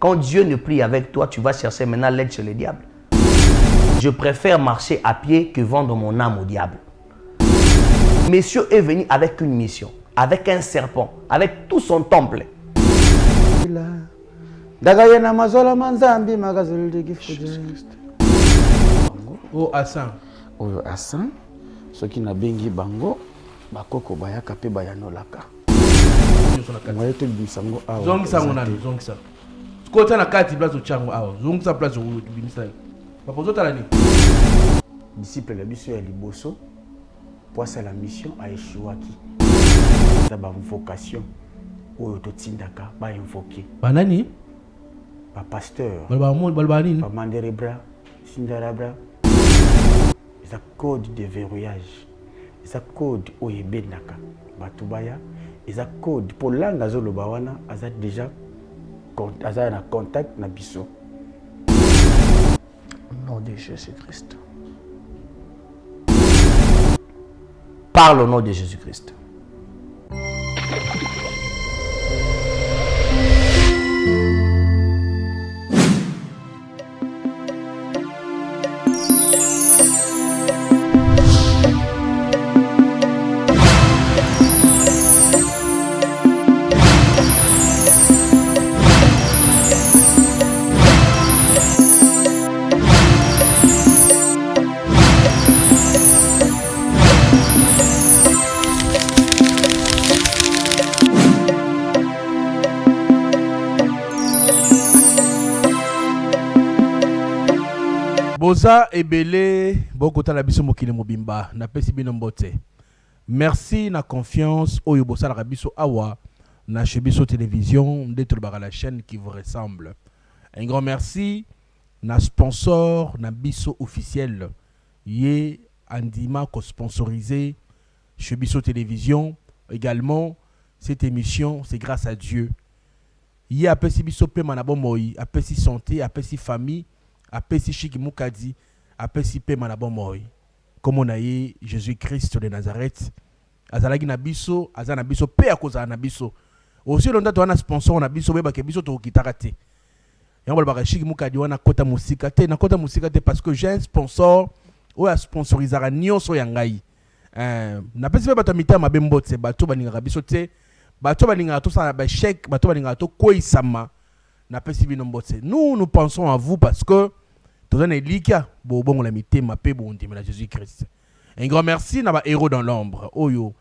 Quand Dieu ne prie avec toi, tu vas chercher maintenant l'aide chez le diable. Je préfère marcher à pied que vendre mon âme au diable. Monsieur est venu avec une mission, avec un serpent, avec tout son temple. Oh, Hassan. Oyo Hassan, ceux qui n'a bengi bango, bakoko bayaka pe bayanolaka. Moye te bisango awa. Zongisa ngonani, zongisa. Kota na kati place ochango awa, zongisa place au bimisa. Papa zota la ni. Disciple la biso ya liboso, poisse la mission a échouaki. Ça ba vocation oyo to tindaka ba invoquer. Banani? Ba pasteur. Balbani. Ba manderebra, sindarabra. C'est un code de verrouillage. C'est un code où il y a Batubaya. C'est un code pour l'angle de l'Obawana. Il y a déjà un contact na biso. Au nom de Jésus-Christ. Parle au nom de Jésus-Christ. Boza ebele bokota la biso mokili mobimba na pesi bino mbote. Merci na confiance oyo bosa la biso awa na Chebiso télévision d'être la chaîne qui vous ressemble. Un grand merci na sponsor na biso officiel yé andima ko sponsorisé Chebiso télévision également cette émission c'est grâce à Dieu. Yé a pesi biso pe manabo moi a pesi santé a pesi famille apesi Chiki Mukadi, apesi pe manabo moi. Comme on a eu Jésus-Christ de Nazareth, azalaki na biso, azana biso pe akoza na biso. Aussi longtemps on a sponsor na biso beba ke biso to kitarate. Yango ba Chiki Mukadi wana kota musika te na kota musika te parce que j'ai un sponsor ou a sponsorisera nyonso ya ngai. Na pesi be bato mitama bembotse bato baninga biso te, bato baninga to sa ba chèque, bato baninga to koisama na pesi bino mbotse. Nous pensons à vous parce que Jésus-Christ. Un grand merci na ba héros dans l'ombre. Oyo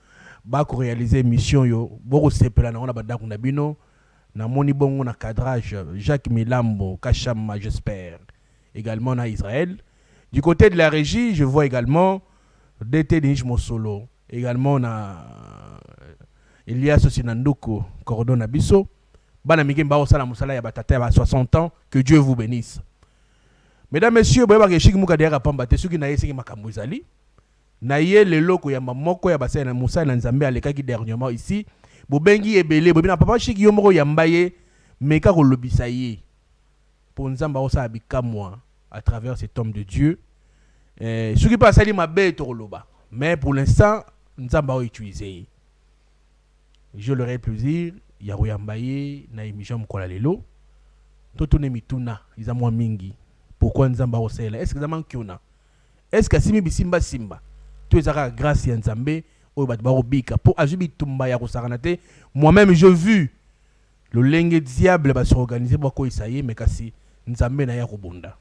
ba ko réaliser mission yo boko sepela na ona badaku na bino na moni bongo na cadrage Jacques Milambo Kachama j'espère. Également na Israël. Du côté de la régie, je vois également DT Nish Mosolo. Également na Elias Sinandoko Cordon Abisso. Bana mike mba osala musala ya batata ya 60 ans. Que Dieu vous bénisse. Mesdames, Messieurs, boyeba ke Chiki Mukadi ya pamba te soki na yeseki makambo ezali. Na ye leloko ya mamoko ya basaya na Musa na Nzambe alekaki dernièrement ici. Bobengi ebele bobina papa Chiki yo moko ya mbaye meka ko lobisa ye. Pour Nzamba osa bikamwa à travers cet homme de Dieu. Soki pa sali mabe to loba. Mais pour l'instant, Nzamba o utiliser. Je leur ai plaisir ya royambaye na émission mkola lelo. Totone mituna izamwa mingi. Pourquoi Nzamba osela? Est-ce que Nzamba kiona? Est-ce que simi bisimba simba? Tu es à grâce ya Nzambe o bat barobika pour ajubi tumba ya kosaranate. Moi-même j'ai vu le lenge diable va s'organiser pour ko isaye mais kasi Nzambe na ya kobonda.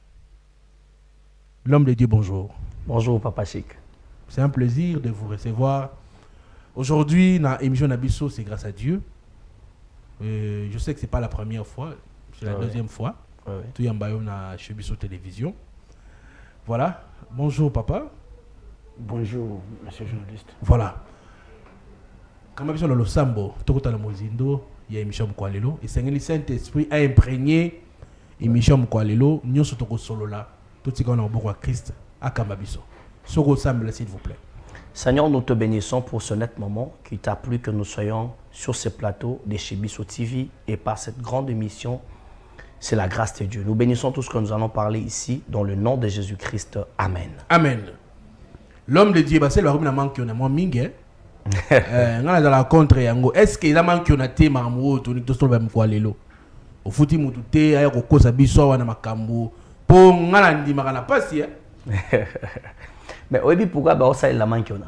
L'homme de Dieu, bonjour. Bonjour Papa Chic. C'est un plaisir de vous recevoir. Aujourd'hui, dans l'émission Nabiso, c'est grâce à Dieu. Je sais que ce n'est pas la première fois, c'est la deuxième fois. Tout est na Chebiso télévision. Voilà. Bonjour papa. Bonjour monsieur le journaliste. Voilà. Quand même sur le Sambo, tout le Mozindo, il y a émission Mkwalelo et c'est le Saint-Esprit a imprégné émission Mkwalelo, nous sommes solo là. Tout ce qu'on a beaucoup à Christ à Kamabiso. Soro Sambo s'il vous plaît. Seigneur, nous te bénissons pour ce net moment qui t'a plu que nous soyons sur ce plateau de Chebiso TV et par cette grande émission. C'est la grâce de Dieu. Nous bénissons tout ce que nous allons parler ici dans le nom de Jésus-Christ. Amen. Amen. L'homme de Dieu, c'est le roi qui manque moins mingue. On a dans la contre yango. Est-ce qu'il a manqué on a thème amoureux tout le monde va me voir lelo. au fouti mututé aya ko kosa biso wana makambo po ngala ndimaka na pasi. Mais oui, pourquoi bah ça la manque on a.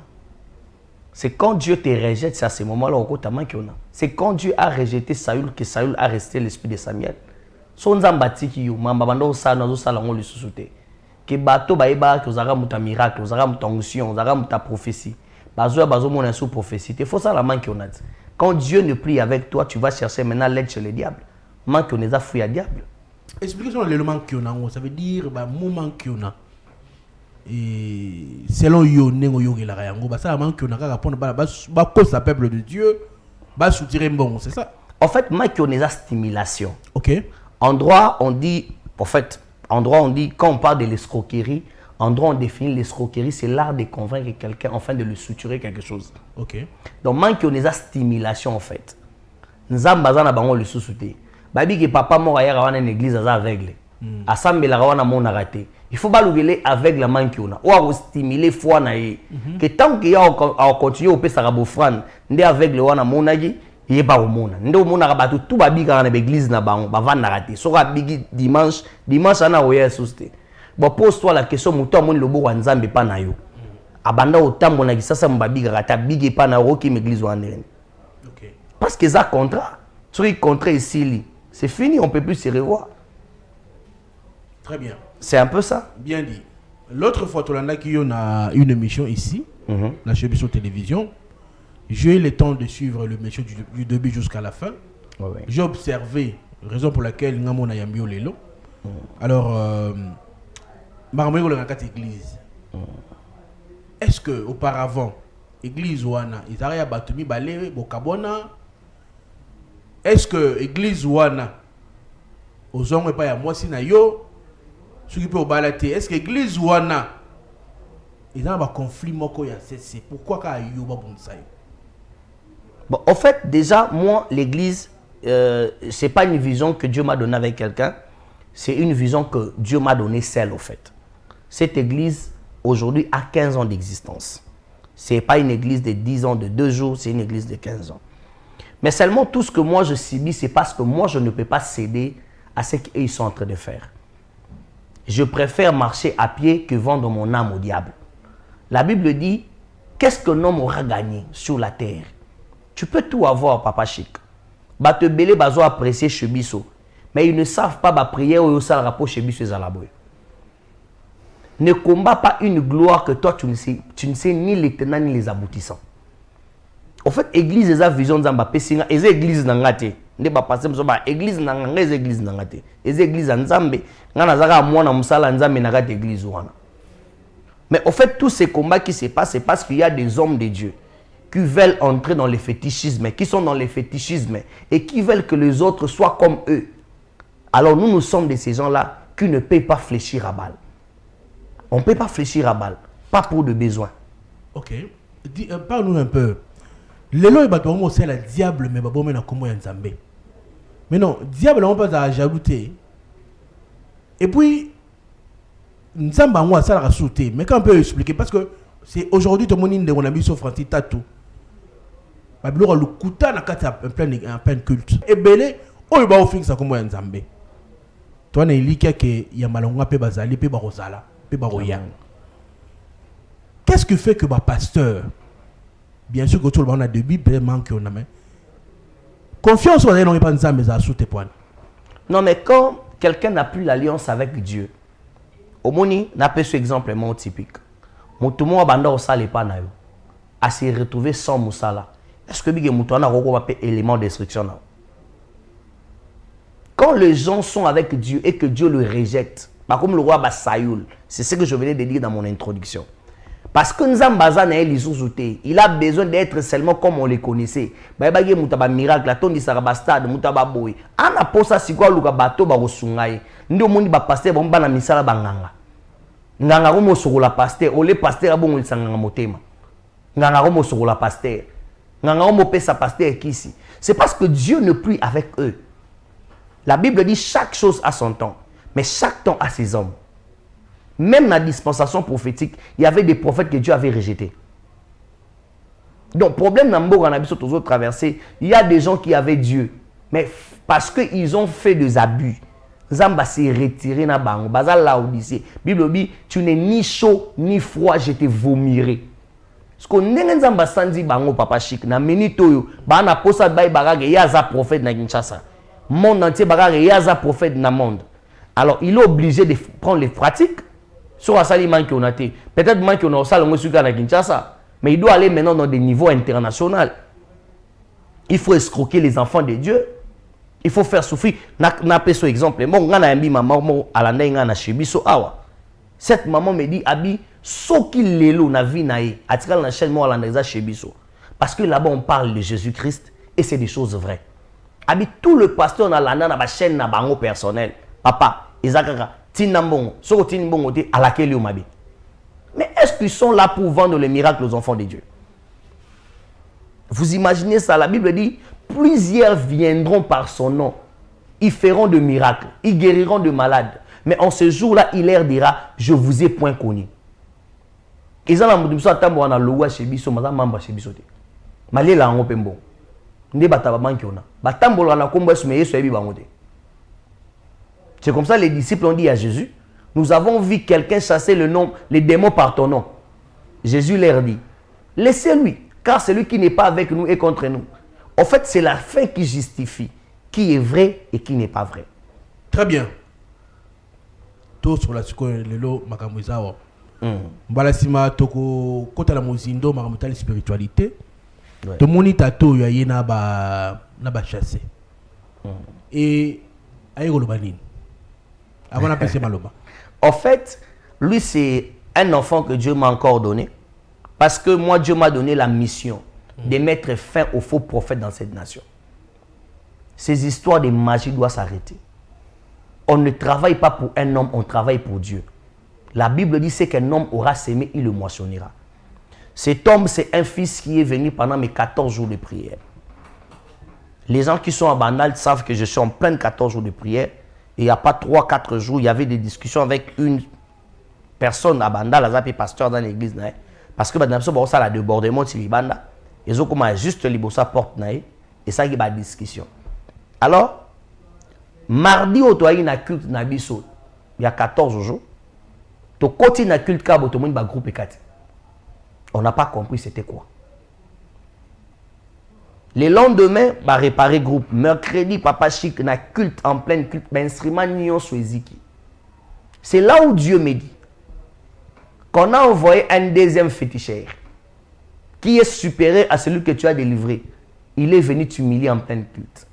C'est quand Dieu te rejette, c'est à ce moment-là où tu as manqué on a. C'est quand Dieu a rejeté Saül que Saül a resté l'esprit de Samuel. Son zambati qui yo mamba bando sa nazo sala ngo le susute. Que bato ba eba que ozara muta miracle, ozara muta onction, ozara muta prophétie. Bazo mona sous prophétie. Il faut ça la manque on a. Quand Dieu ne prie avec toi, tu vas chercher maintenant l'aide chez le diable. Manque on a fouillé à diable. Expliquez-nous l'élément qu'on a, ça veut dire bah moment qu'on a. Et selon yo nengo yo la yango bah ça manque qu'on a qu'à répondre bah cause le peuple de Dieu bah soutirer bon, c'est ça. En fait, manque on a stimulation. OK. En droit, on dit quand on parle de l'escroquerie, en droit on définit l'escroquerie, c'est l'art de convaincre quelqu'un afin de lui soutirer quelque chose. OK. Donc manque on a stimulation en fait. Nzamba za na bango le sous-souté. Babi que papa mort hier à une église à aveugle. Assemblée la wana mon raté. Il faut pas l'oublier avec la manque on a. Ou à stimuler foi na ye. Que tant qu'il y a à continuer au pesa rabofran, ndé aveugle wana monagi, il est pas au monde. Ndé au monde rabatu tout babi ka na église na bango, ba van na raté. So bigi dimanche ana oya sousté. Bon pose-toi la question muto mon lobo wa nzambe pa na yo. Abanda otambo na kisasa mbabi ka rata bigi pa na roki église wana. OK. Parce que ça contrat. Sur contrat ici, c'est fini, on ne peut plus se revoir. Très bien. C'est un peu ça. Bien dit. L'autre fois, on a une émission ici, la Chebiso Télévision. J'ai eu le temps de suivre le monsieur du début jusqu'à la fin. Ouais. J'ai observé, raison pour laquelle nous avons Yambio Lelo. Alors, Maramego le Rakat Église. Est-ce que auparavant, Église Ouana, ils arrivent à Batumi Balé, Bokabona? Est-ce que Église Ouana, aux hommes et pas à moi, si na yo, ce qui peut au balater, est-ce que Église Ouana, ils ont un conflit moko ya c'est pourquoi ka yo ba bonsaï? Bon, en fait, déjà, moi, l'église, c'est pas une vision que Dieu m'a donnée avec quelqu'un, c'est une vision que Dieu m'a donnée seule, en fait. Cette église, aujourd'hui, a 15 ans d'existence. C'est pas une église de 10 ans, de 2 jours, c'est une église de 15 ans. Mais seulement tout ce que moi je subis, c'est parce que moi je ne peux pas céder à ce qu'ils sont en train de faire. Je préfère marcher à pied que vendre mon âme au diable. La Bible dit, qu'est-ce qu'un homme aura gagné sur la terre? Tu peux tout avoir, papa chic. Bah te belé bazo apprécier chez Bisso. Mais ils ne savent pas ba prière ou ça le rapport chez Bisso et Zalaboué. Ne combat pas une gloire que toi tu ne sais ni les tenants ni les aboutissants. En fait, l'église est la vision de Zamba Pessinga, et l'église n'angate. Ne pas passer sur ba église n'angate, les églises n'angate. Les églises Nzambe, ngana zaka mwana musala Nzambe n'angate église wana. Mais en fait, tous ces combats qui se passent, c'est parce qu'il y a des hommes de Dieu qui veulent entrer dans les fétichismes, qui sont dans les fétichismes et qui veulent que les autres soient comme eux. Alors nous sommes de ces gens-là qui ne peuvent pas fléchir à balle. On ne peut pas fléchir à balle, pas pour de besoin. Ok. Parle-nous un peu. Les lois, c'est le diable, mais bon, mais comment y Nzambe. Mais non, diable, on peut pas ajouter. Et puis, Nzamba, on ça la sauter. Mais quand on peut expliquer, parce que c'est aujourd'hui, tout le monde on a mis sur Francis Tatou. Babylon le kuta na kati en plein culte. Et belé, on va offrir ça comme Nzambe. Toi, na ilika que ya malonga pe bazali pe barosala pe baroya. Qu'est-ce qui fait que pasteur, bien sûr que tout le monde a des bibles manque on a mais confiance on n'est pas Nzambe za sous tes points. Non mais quand quelqu'un n'a plus l'alliance avec Dieu, au moni n'a pas ce exemple mon typique. Mutumo abanda osale pa na yo. A se retrouver sans musala. Est-ce que bige mutu na roko ba élément de destruction là? Quand les gens sont avec Dieu et que Dieu le rejette, pas comme le roi Saül, c'est ce que je venais de dire dans mon introduction. Parce que Nzambaza na elisuzute, il a besoin d'être seulement comme on les connaissait. Ba bage mutaba miracle, la tondi sarabastade, mutaba boy. Ana posa sikwa luka bato ba kosungai. Ndio moni ba pasteur bomba na misala banganga. Nganga romo sokola pasteur, ole pasteur abongo lisanga motema. Nganga romo sokola pasteur. Nganga romo pesa pasteur kisi. C'est parce que Dieu ne prie avec eux. La Bible dit chaque chose a son temps, mais chaque temps a ses hommes. Même dans la dispensation prophétique, il y avait des prophètes que Dieu avait rejetés. Donc, problème dans Mboga, on a toujours traversé, il y a des gens qui avaient Dieu, Mais parce qu'ils ont fait des abus, Zamba s'est retiré na bango. Baza Laodicée. Bible dit, tu n'es ni chaud ni froid, je te vomirai. Parce que ndenge Zamba sandi bango papa chic na minute yo, ba na posa bay bagage yaza prophète na Kinshasa. Monde entier bagage yaza prophète na monde. Alors il est obligé de prendre les pratiques sur Asali man qui on a été. Peut-être man qui on a au salon sur na Kinshasa, mais il doit aller maintenant dans des niveaux internationaux. Il faut escroquer les enfants de Dieu. Il faut faire souffrir. Na peso exemple. Bon, on a un maman à la nenga na chebiso awa. Cette maman me dit abi soki lelo na vie nae atikal na chaîne mo à la neza chebiso. Parce que là-bas on parle de Jésus-Christ et c'est des choses vraies. Abi tout le pasteur na landa na ba chaîne na bango personnel. Papa, ezakaka tinambongo, soko tinambongo te à laquelle yo mabi. Mais est-ce qu'ils sont là pour vendre les miracles aux enfants de Dieu? Vous imaginez ça, la Bible dit, plusieurs viendront par son nom. Ils feront de miracles, ils guériront de malades. Mais en ce jour-là, il leur dira, je vous ai point connu. Ils ont la moudou ça tambo na lowa chebiso, madame mamba chebiso te. Malé la ngo pembo. Nde bataba manki ona. Batambo la kombo se yeso ebi bango te. C'est comme ça les disciples ont dit à Jésus, nous avons vu quelqu'un chasser les démons par ton nom. Jésus leur dit, laissez-lui. Car celui qui n'est pas avec nous est contre nous. En fait, c'est la fin qui justifie qui est vrai et qui n'est pas vrai. Très bien. Tout sur la lelo makamuzawa. Mbalasima toko kota la mozindo makamutali spiritualité. To moni tato ya yena ba chasser. Et ayego lobanine. Avant la PC maloba. En fait, lui c'est un enfant que Dieu m'a encore donné. Parce que moi, Dieu m'a donné la mission de mettre fin aux faux prophètes dans cette nation. Ces histoires de magie doivent s'arrêter. On ne travaille pas pour un homme, on travaille pour Dieu. La Bible dit c'est qu'un homme aura sémé, il le moissonnera. Cet homme, c'est un fils qui est venu pendant mes 14 jours de prière. Les gens qui sont à Bandal savent que je suis en plein 14 jours de prière. Et il n'y a pas 3-4 jours, il y avait des discussions avec une personne à Bandal, à pasteur dans l'église. Parce que maintenant, ça a débordement sur les bandes. Ils ont commencé juste les bossa porte et ça y a une discussion. Alors, mardi au toit il y a culte nabiso. Il y a 14 jours. To côté na culte kabo to monde ba groupe 4. On n'a pas compris c'était quoi. Le lendemain, bah réparer groupe. Mercredi, papa chic na culte en pleine culte, ben instrument nion soeziki. C'est là où Dieu me dit qu'on a envoyé un deuxième féticheur qui est supérieur à celui que tu as délivré. Il est venu t'humilier en pleine culte.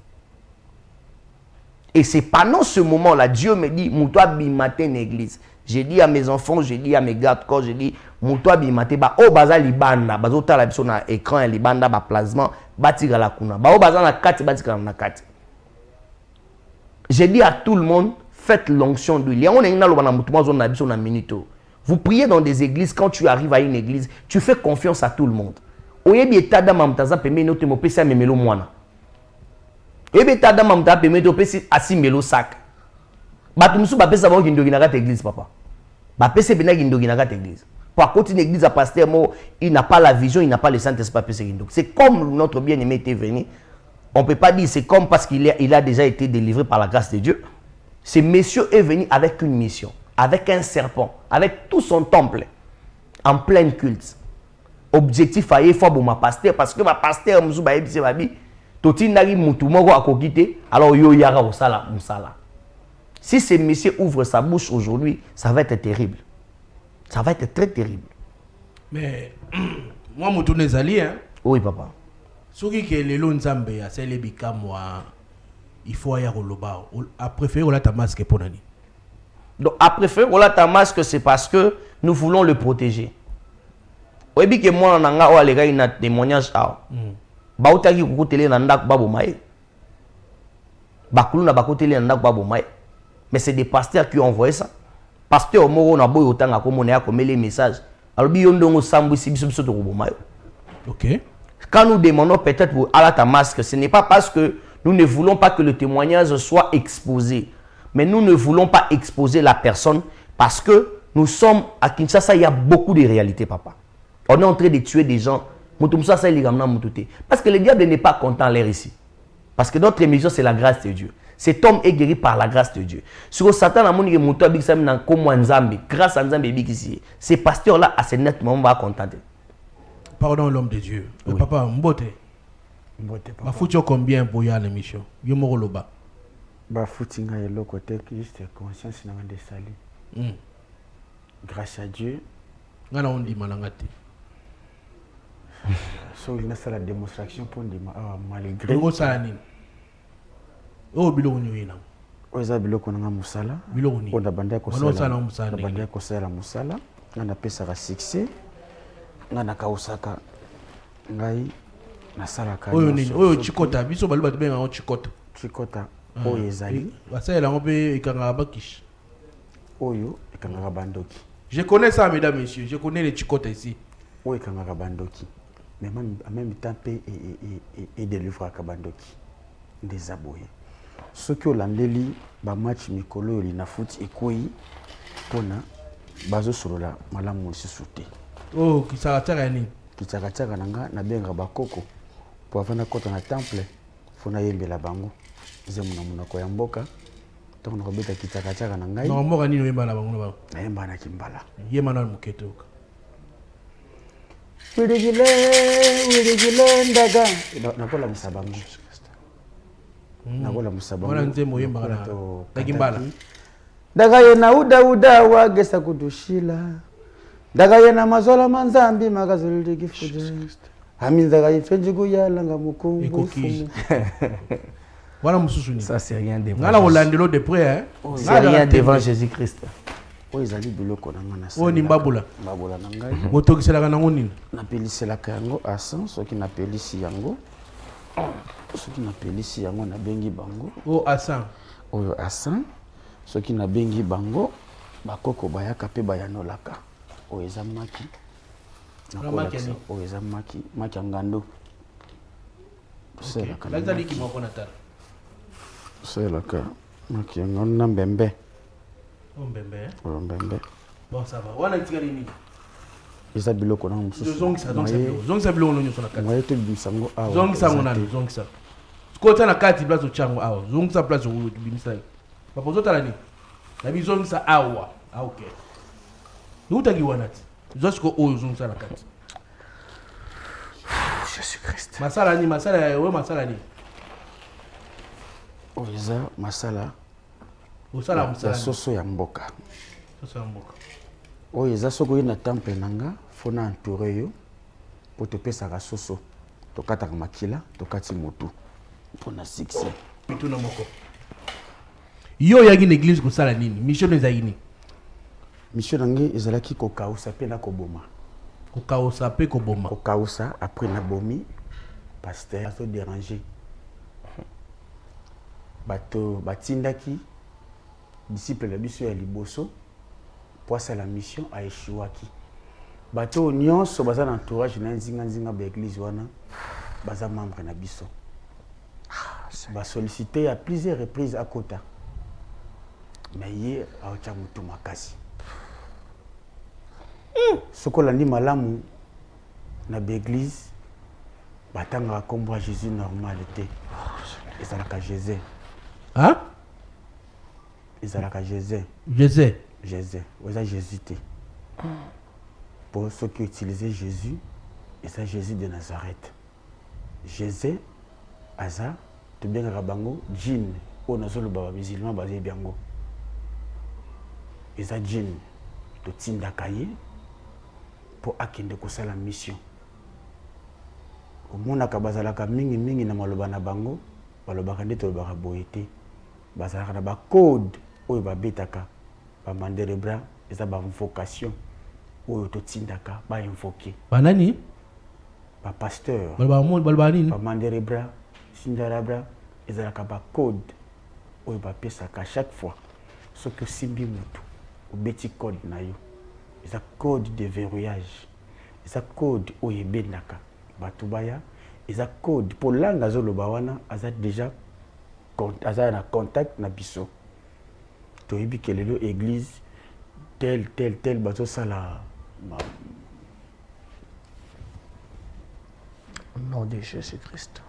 Et c'est pendant ce moment-là, Dieu me dit, Moutoua bimate une église. J'ai dit à mes enfants, j'ai dit à mes gardes corps, j'ai dit, Moutoua bimate, bah, oh, baza libanda, bazo ta la biso na écran, libanda, bah, plasma, batiga la kuna. Bah, oh, baza na kati, batiga na kati. J'ai dit à tout le monde, faites l'onction d'huile. On est dans na minute. Vous priez dans des églises, quand tu arrives à une église, tu fais confiance à tout le monde. Oyebi etada mamtaza peme no te mopesa memelo mwana. Oyebi etada mamta peme to pesi asi melo sac. Batumsu ba pesa ba kindoki na kata église papa. Ba pesa bena kindoki na kata église. Pour côté une église à pasteur mo, il n'a pas la vision, il n'a pas le Saint-Esprit pesa kindoki. C'est comme notre bien-aimé était venu. On peut pas dire c'est comme parce qu'il a déjà été délivré par la grâce de Dieu. Ce monsieur est venu avec une mission, avec un serpent, avec tout son temple, en plein culte. Objectif à fois pour ma pasteur, parce que ma pasteur moussou ba ebise babi, toti nari mutu moko akokite, alors yo yara osala musala. Si ce monsieur ouvre sa bouche aujourd'hui, ça va être terrible. Ça va être très terrible. Mais moi mutu nezali hein. Oui papa. Soki ke lelo nzambe ya sele bika moi il faut aya koloba a préféré ola ta masque pour nani. Donc à préférer ola ta masque c'est parce que nous voulons le protéger. Oyebi ke moi nanga o alega ina témoignage a. Ba utaki kukutele na ndako babo mai. Bakulu na bakutele na ndako babo mai. Mais c'est des pasteurs qui ont envoyé ça. Pasteur moko na boyo tanga ko mona ya komele message. Alors bi yondongo sambu sibiso biso to ko mai. OK. Quand nous demandons peut-être pour Allah ta masque, ce n'est pas parce que nous ne voulons pas que le témoignage soit exposé. Mais nous ne voulons pas exposer la personne parce que nous sommes à Kinshasa, il y a beaucoup de réalités, papa. On est en train de tuer des gens. Parce que le diable n'est pas content l'air ici. Parce que notre émission, c'est la grâce de Dieu. Cet homme est guéri par la grâce de Dieu. Sur Satan a montré que grâce à Nzambe, ces pasteurs-là, à ce nettement, on va contenter. Pardon, l'homme de Dieu. Oui. Papa, Mbote. Mbote, papa. Bafouti combien pour y aller l'émission? Yomo Loba. Bafouti nga yelo côté juste conscience na ngande sali. Grâce à Dieu. Ngana on dit malangati. So il a la démonstration pour dire malgré. Ngo sala nini? Oh biloko nyoyina. Oza biloko nga musala. Biloko ni. Onda banda ko sala. Sala musala. Banda ko sala musala. Ngana pesa ka succès. Ngana ka osaka. Ngai na sala ka. Oyo nini? Oyo chikota biso balu bat benga chikota. Chikota oyo ezali. Basala ngo pe ikanga bakish. Oyo ikanga bandoki. Je connais ça mesdames et messieurs, je connais les chikota ici. Oyo ikanga bandoki. Mais en même temps et délivre à bandoki. Des aboyés. Ce que l'andeli ba match mikolo li na foot ekoi pona bazo solola malamu sisute. Oh, kisaka ni. Kisaka nanga na benga bakoko. Po avana kota na temple fona yembela bango. Zemu na munako ya mboka. Tant na robeta kisaka na ngai. Na mboka nini yembala bango na bango. Na yemba na kimbala. Yema na muketoka. Wiligile ndaga. Nakola musabango. Nakola musabango. Wana nzemo yemba na kimbala. Ndaga yena uda wagesa kudushila. Ndaga yena mazola manzambi magazuli gifude. Aminzaga ifenji kuyala nga mukungu. Voilà mususu ni. Ça c'est rien devant. Ngala olandelo de près hein. C'est rien devant Jésus-Christ. Oyo ezali biloko na ngana. Oyo ni mbabula. Mbabula na ngai. Botokiselaka nango nini? Napeliselaka yango asan soki napelisi yango. Soki napelisi yango na bengi bango. Oh asan. Oyo asan. Soki na bengi bango bakoko bayaka pe bayanolaka. Oyo eza maki. Oyo eza maki ngando. Selaka. Lazali ki moko na tala. Selaka maki ngando na mbembe. Mbembe. Mbembe. Bon ça va. Wana itika nini? Eza biloko na mususu. Zongisa biloko no nyoso na kati. Mwaye to bisango awa. Zongisa ngonani, zongisa. Kota na kati place ochango awa. Zongisa place o bimisa. Papa zota nani? Na bi zongisa awa. Ah OK. Utangi wanati. Zosko o zongisa na kati. Jésus Christ. Masala ni. Oza masala. Osala musala. Soso ya mboka. Soso ya mboka. Oyo eza soko ye na temple nanga fona entouré yo po te pesa ka soso to kataka makila to kati motu pona succès bituna moko yo yaki na église kosala nini mission ezali nini mission nange ezalaki kokausa pe na koboma kokausa après na bomi pasteur azo déranger bato batindaki disciple na biso ya liboso pour la mission a échoué. Bato nyonso baza na entourage na nzinga ba église wana baza membre na biso. Ba sollicité à plusieurs reprises à Kota. Mais hier a ocha mutu makasi. Sokola ndi malamu na ba église batanga kombo Jésus normalité. Ezalaka Jésus. Hein? Ezalaka Jésus. Jésus, vous avez Jésus. Pour ceux qui utilisaient Jésus, et c'est Jésus de Nazareth. Jésus, Aza, tu bien rabango, djinn, ou nazolo baba musulman basé biango. Et ça djinn, tu tinda kaye pour akende kosa la mission. Au monde akabazalaka mingi na maloba na bango, balobaka nde to baka boyete. Bazalaka na ba code oyo babetaka. Ba mandere bra eza ba vocation oyo to tindaka ba invoquer banani ba pasteur balba nini ba mandere bra sindara bra eza ka ba code oyo ba pesaka chaque fois ce que simbi mutu o beti code na yo eza code de verrouillage eza code oyo ebendaka bato baya eza code pour langa zoloba wana aza déjà aza na contact na biso. Tu as vu que l'église, tel, bateau, ça là. Au nom de Jésus-Christ.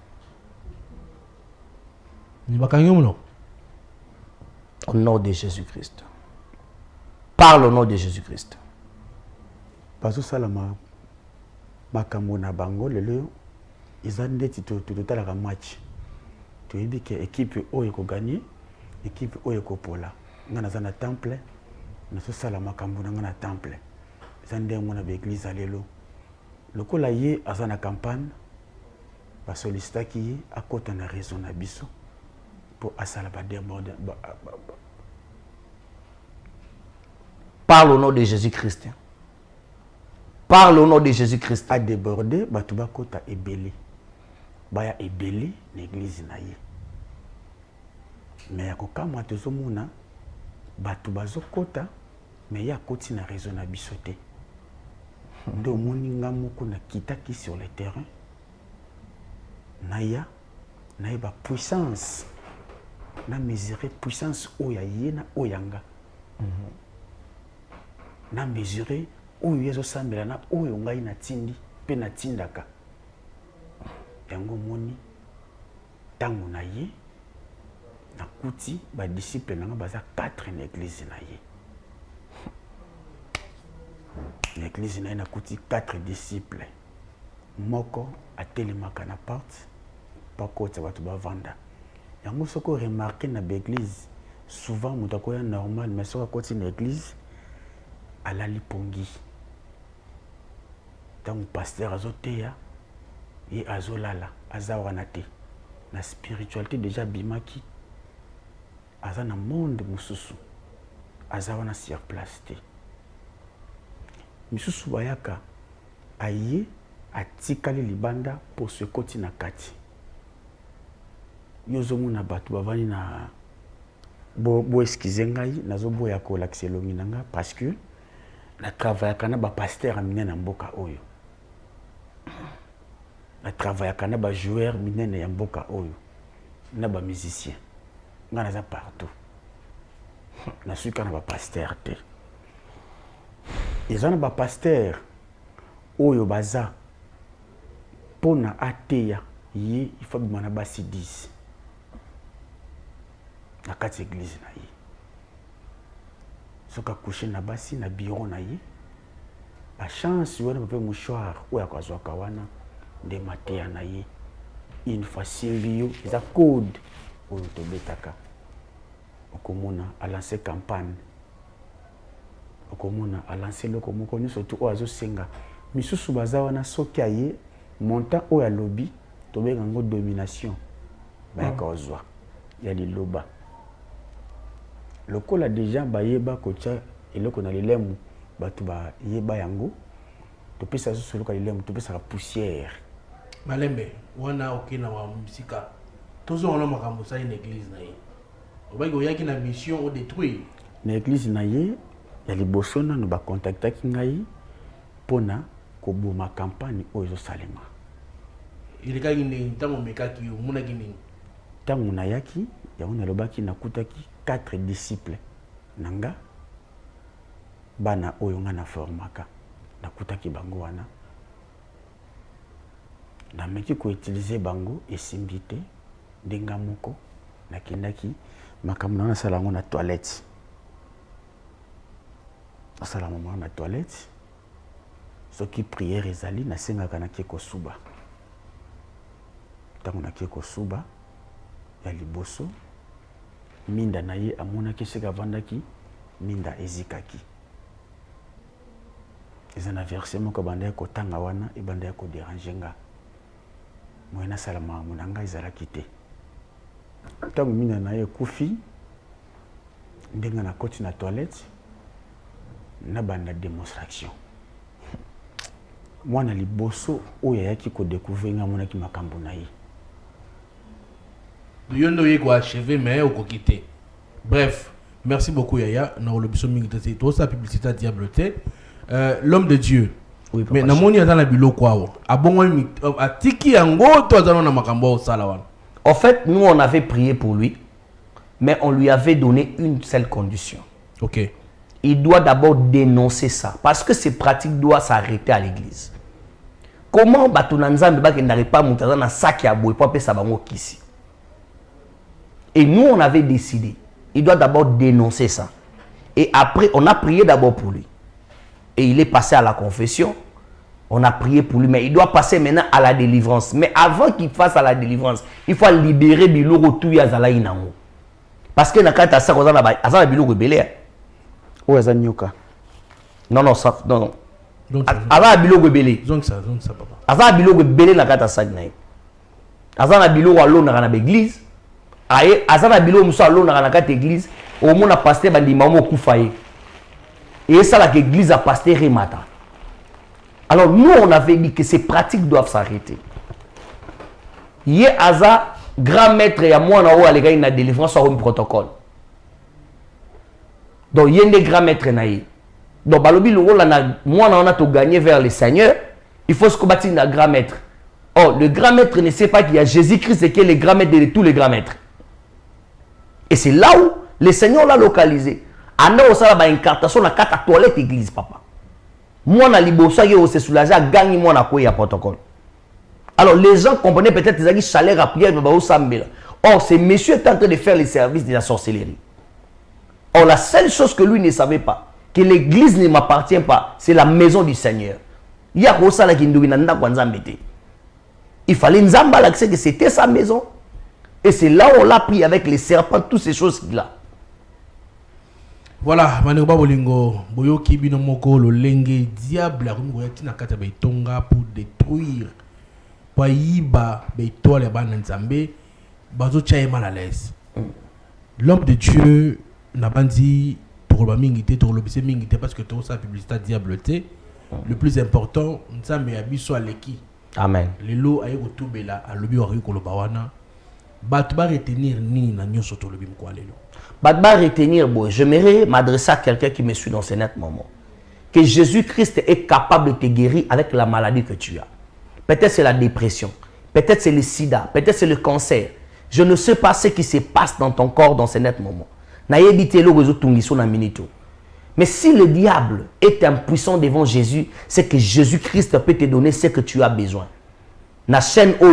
Au nom de Jésus-Christ. Parle au nom de Jésus-Christ. Bazo salama makambo na bango lelo izandeti totala ka match. Tu dis que équipe oyo ko gagner, équipe oyo ko pola. Ngana za na temple, na so salama makambo na ngana temple. Zande mona be église lelo. Lokola ye azana campagne ba sollicita ki akota na raison na biso pour asala ba déborder. Parle au nom de Jésus-Christ. Parle au nom de Jésus-Christ. A déborder, batuba kota ebele. Baya ebele l'église na ye. Mais ya kokama tozomona batuba zokota mais ya koti na raison na bisote. Ndo moni ngamoko na kitaki sur le terrain. Naya ba puissance. Na mesurer puissance oya yena oyanga. Na mesurer oyo yezo sambela na oyo ngai na tindi pe na tindaka. Yango moni tango na ye na kuti ba disciple na baza 4 na église na ye. L'église na kuti 4 disciples. Moko atelemaka na porte pakota watu ba vanda. Yango soko remarquer na l'église souvent mutako ya normal mais soko koti na église ala lipongi. Tango pasteur azoteya et azolala azawana te na spiritualité déjà bimaki azana monde mususu azawana sur place te misusu bayaka aye atikali libanda pour se koti na kati yozomuna batu bavani na bo excuse ngai nazoboya ko lakselongi nanga parce que na travail kana ba pasteur amine na mboka oyo na travail kana ba joueur minene ya mboka oyo na ba musicien ngana za partout na suka na ba pasteur te ezana ba pasteur oyo baza pona ateya ye il faut bimana ba 10 na kati église na ye soka coucher na basi na bureau na ye ba chance wana pe mouchoir oya kwazwa kawana de matea na ye une fois Silvio za code oyo tobetaka okomona a lancer campagne okomona a lancer loko moko nyonso tu oyo azosenga misusu baza wana soki aye montant oyo alobi tobenga ngo domination bayaka ozwa ya liloba lokola déjà bayeba kocha eloko na lelemu batu ba yeba yango topesa so lokola lelemu topesa la poussière malembe wana okina wa musika tozo wana makambo sa une église na ye obaki oyaki na mission au détruire na église na ye ya liboso na no ba contactaki ngai pona koboma campagne oyo salema ilikaki ni ntango mekaki omonaki nini ntango na yaki yango nalobaki nakutaki 4 disciples nanga bana oyo nga na formaka nakutaki bango wana nameki koutilize bango esimbi te ndenga moko nakendaki makambo na sala yango na toilette asala mama na toilette soki prière ezali nasengaka nakie kosuba ntango nakie kosuba ya liboso minda na ye amonaki seka vandaki minda ezikaki eza na verset moko banda ya kotanga wana ebanda ya koderange nga moyena salama makambo na ngai ezalaki te ntango minda na ye ekufi ndenge na koti na toilette na banda démonstration mwana liboso oyo ayaki kodécouvrir nga amonaki makambo na ye yondo yeko achevé mais au quitter. Bref, merci beaucoup Yaya. Na olobiso mingi te to sa publicité diable te. L'homme de Dieu. Oui, mais na moni azana biloko awo. Abongo atiki yango to azana na makambo sala wana. En fait, nous on avait prié pour lui, mais on lui avait donné une seule condition. OK. Il doit d'abord dénoncer ça parce que ces pratiques doivent s'arrêter à l'église. Comment bato na nzambe ba ke n'arrive pas mutaza na sac ya boy pour apesa bango kisi. Et nous, on avait décidé, il doit d'abord dénoncer ça. Et après, on a prié d'abord pour lui. Et il est passé à la confession. On a prié pour lui, mais il doit passer maintenant à la délivrance. Mais avant qu'il fasse à la délivrance, il faut libérer Biloko tout Yazala Inango. Parce que dans le cas de ça, on a Biloko Belé. Où est Nyoka? Non, non, ça, non, non. Donc, Avant Biloko Belé. donc ça, papa. Avant Biloko Belé dans le cas de ça, avant Biloko alone dans l'église. Avant Biloko Moussa alone dans la église. Au moins, on a pasteur Bandima Koufaye. Et ça, l'église a pasteur Remata. Alors nous, on avait dit que ces pratiques doivent s'arrêter. Il y a grand maître et à moi, on a une délivrance sur un protocole. Donc il y a des grands maîtres. Donc moi, on a tout gagné vers le Seigneur. Il faut se combattre un grand maître. Or, le grand maître ne sait pas qu'il y a Jésus-Christ qui est le grand maître de tous les grands maîtres. Et c'est là où le Seigneur l'a localisé. On a une incartation dans la toilette église, papa. Moi, on a libéré, on s'est soulagé, à gagner, moi, on a quoi, il y a protocole. Alors, les gens comprenaient peut-être qu'ils avaient salaire à prière, mais or, ce monsieur est en train de faire les services de la sorcellerie. Or, la seule chose que lui ne savait pas, que l'église ne m'appartient pas, c'est la maison du Seigneur. Il y a quoi ça là qui nous dit. Il fallait nous emballer que c'était sa maison. Et c'est là où on l'a pris avec les serpents, toutes ces choses qu'il a. Voilà, Manuba Bolingo, Boyoki Binomoko, le lengue diable, la rumou yatina kata beitonga pour détruire, pour yiba beitoile bananzambe, bazo tchaye mal à l'aise. L'homme de Dieu n'a pas dit pour mingité, pour l'obéissé mingité, parce que tout ça publicité diableté. Le plus important, nzambe abiso aleki. Amen. Les lots aïe retoubela, à l'obi wari kolobawana, batba retenir ni na nyoso to lobi mko alelo. Badba retenir, j'aimerais m'adresser à quelqu'un qui me suit dans ce net moment. Que Jésus-Christ est capable de te guérir avec la maladie que tu as. Peut-être c'est la dépression, peut-être c'est le sida, peut-être c'est le cancer. Je ne sais pas ce qui se passe dans ton corps dans ce net moment. Mais si le diable est impuissant devant Jésus, c'est que Jésus-Christ peut te donner ce que tu as besoin. La chaîne pour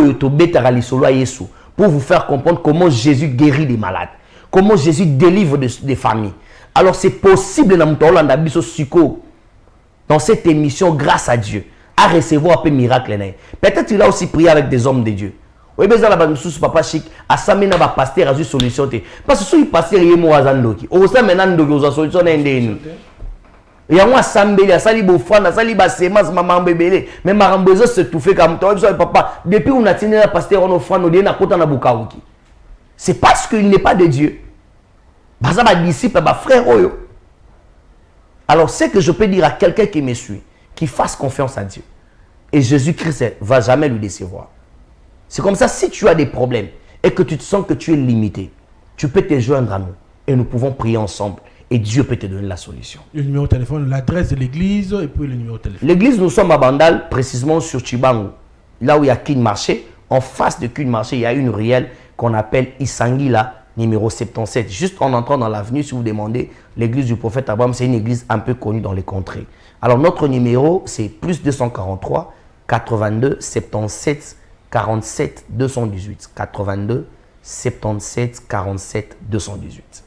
vous faire comprendre comment Jésus guérit les malades. Comment Jésus délivre des familles. Alors c'est possible dans cette émission, grâce à Dieu, à recevoir un peu miracle. Peut-être qu'il a aussi prié avec des hommes de Dieu. Oui, mais ça, papa chic, à ça, il y a un pasteur qui a une solution. Parce que si le pasteur est mort à Zandoki, on sait maintenant que vous avez une solution. Il y a un sambé, il y a un beau-frère, il y a un sémence, maman bébé. Mais ma rambeuse se touche comme toi, papa. Depuis qu'on a tenu le pasteur, on a offert nos déna kota na bukawuki. C'est parce qu'il n'est pas de Dieu. Parce que disciple, frère, alors, c'est que je peux dire à quelqu'un qui me suit, qu'il fasse confiance à Dieu. Et Jésus-Christ ne va jamais lui décevoir. C'est comme ça, si tu as des problèmes et que tu te sens que tu es limité, tu peux te joindre à nous et nous pouvons prier ensemble et Dieu peut te donner la solution. Le numéro de téléphone, l'adresse de l'église et puis le numéro de téléphone. L'église, nous sommes à Bandal, précisément sur Chibangu, là où il y a Kin Marché. En face de Kin Marché, il y a une ruelle qu'on appelle Isangila, numéro 77. Juste en entrant dans l'avenue, si vous demandez, l'église du prophète Abraham, c'est une église un peu connue dans les contrées. Alors notre numéro, c'est plus 243 82 77 47 218. 82 77 47 218.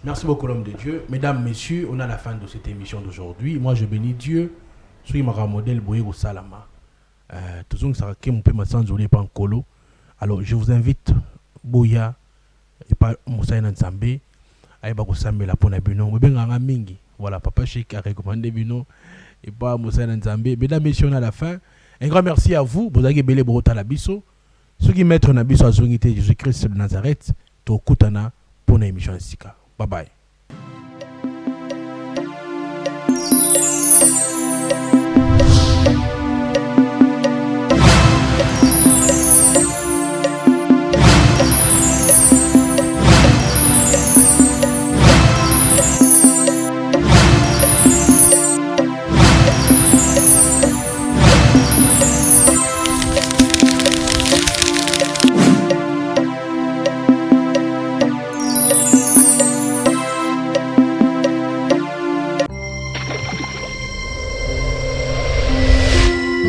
Merci beaucoup l'homme de Dieu. Mesdames, messieurs, on a la fin de cette émission d'aujourd'hui. Moi, je bénis Dieu. Soyez ma modèle Boye au Salama. Toujours ça qui me peut m'attendre pas en colo. Alors, je vous invite Boya et pas Moussa Nzambe à ba ko sambela pona bino. Mbenganga mingi. Voilà, papa Chic a recommandé bino et pas Moussa Nzambe. Mesdames, messieurs, on a la fin. Un grand merci à vous. Vous avez belé Borota la biso. Ceux qui mettent na biso à Jésus-Christ de Nazareth, to kutana pour une émission sika. Bye bye.